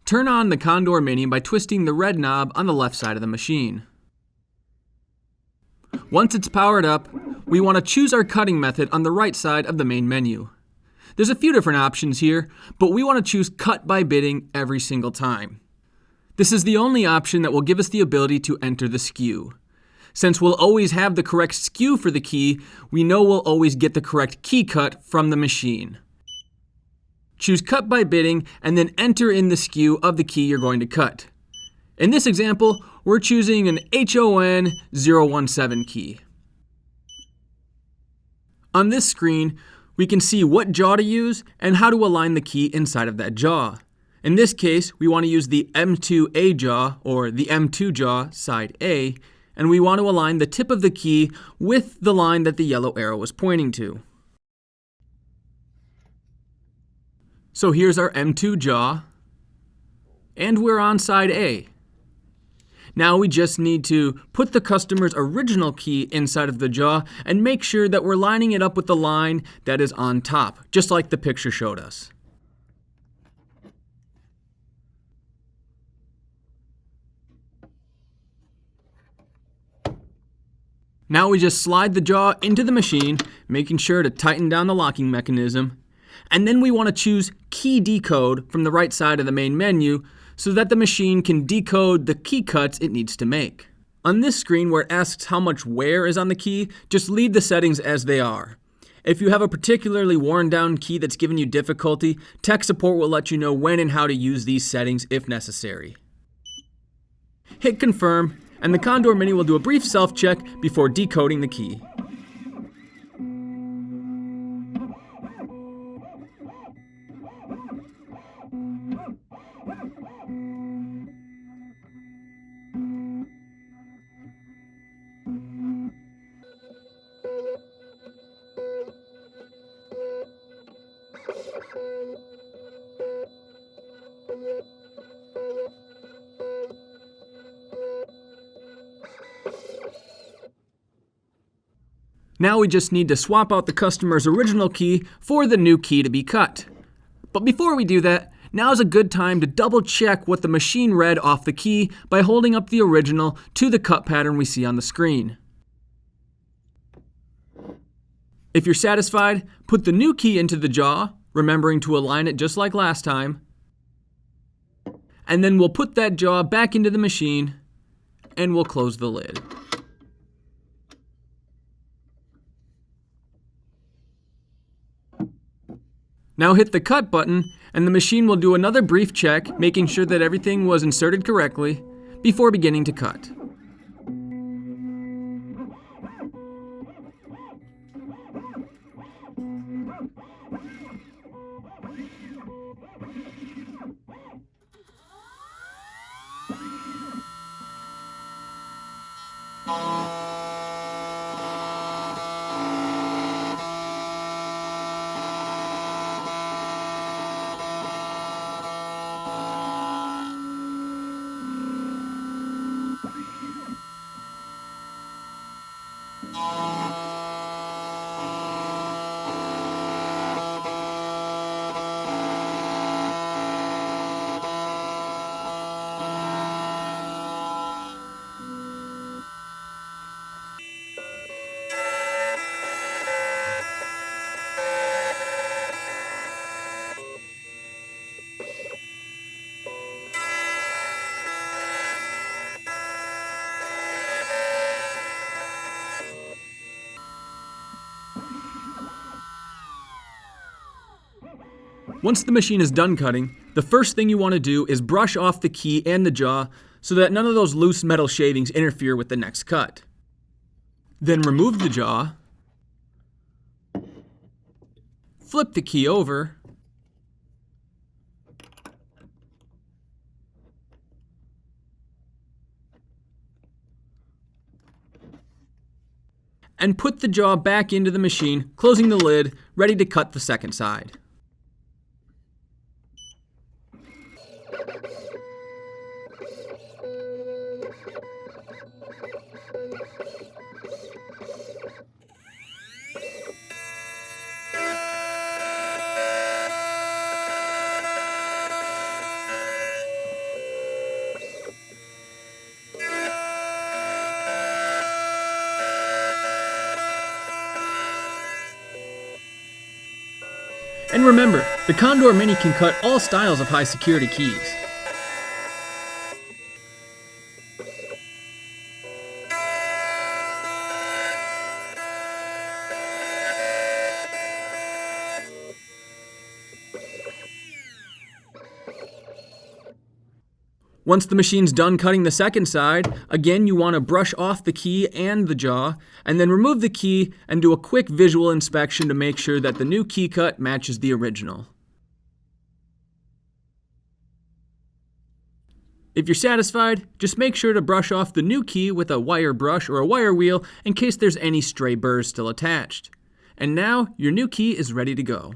Turn on the Condor Mini by twisting the red knob on the left side of the machine. Once it's powered up, we want to choose our cutting method on the right side of the main menu. There's a few different options here, but we want to choose cut by bitting every single time. This is the only option that will give us the ability to enter the SKU. Since we'll always have the correct SKU for the key, we know we'll always get the correct key cut from the machine. Choose cut by bitting and then enter in the SKU of the key you're going to cut. In this example, we're choosing an HON 017 key. On this screen, we can see what jaw to use and how to align the key inside of that jaw. In this case, we want to use the M2A jaw, or the M2 jaw, side A, and we want to align the tip of the key with the line that the yellow arrow was pointing to. So here's our M2 jaw, and we're on side A. Now we just need to put the customer's original key inside of the jaw and make sure that we're lining it up with the line that is on top, just like the picture showed us. Now we just slide the jaw into the machine, making sure to tighten down the locking mechanism, and then we want to choose Key Decode from the right side of the main menu so that the machine can decode the key cuts it needs to make. On this screen where it asks how much wear is on the key, just leave the settings as they are. If you have a particularly worn down key that's giving you difficulty, tech support will let you know when and how to use these settings if necessary. Hit confirm, and the Condor Mini will do a brief self-check before decoding the key. Now we just need to swap out the customer's original key for the new key to be cut. But before we do that, now's a good time to double check what the machine read off the key by holding up the original to the cut pattern we see on the screen. If you're satisfied, put the new key into the jaw, remembering to align it just like last time, and then we'll put that jaw back into the machine and we'll close the lid. Now hit the cut button and the machine will do another brief check, making sure that everything was inserted correctly before beginning to cut. Once the machine is done cutting, the first thing you want to do is brush off the key and the jaw so that none of those loose metal shavings interfere with the next cut. Then remove the jaw, flip the key over, and put the jaw back into the machine, closing the lid, ready to cut the second side. And remember, the Condor Mini can cut all styles of high security keys. Once the machine's done cutting the second side, again you want to brush off the key and the jaw, and then remove the key and do a quick visual inspection to make sure that the new key cut matches the original. If you're satisfied, just make sure to brush off the new key with a wire brush or a wire wheel in case there's any stray burrs still attached. And now your new key is ready to go.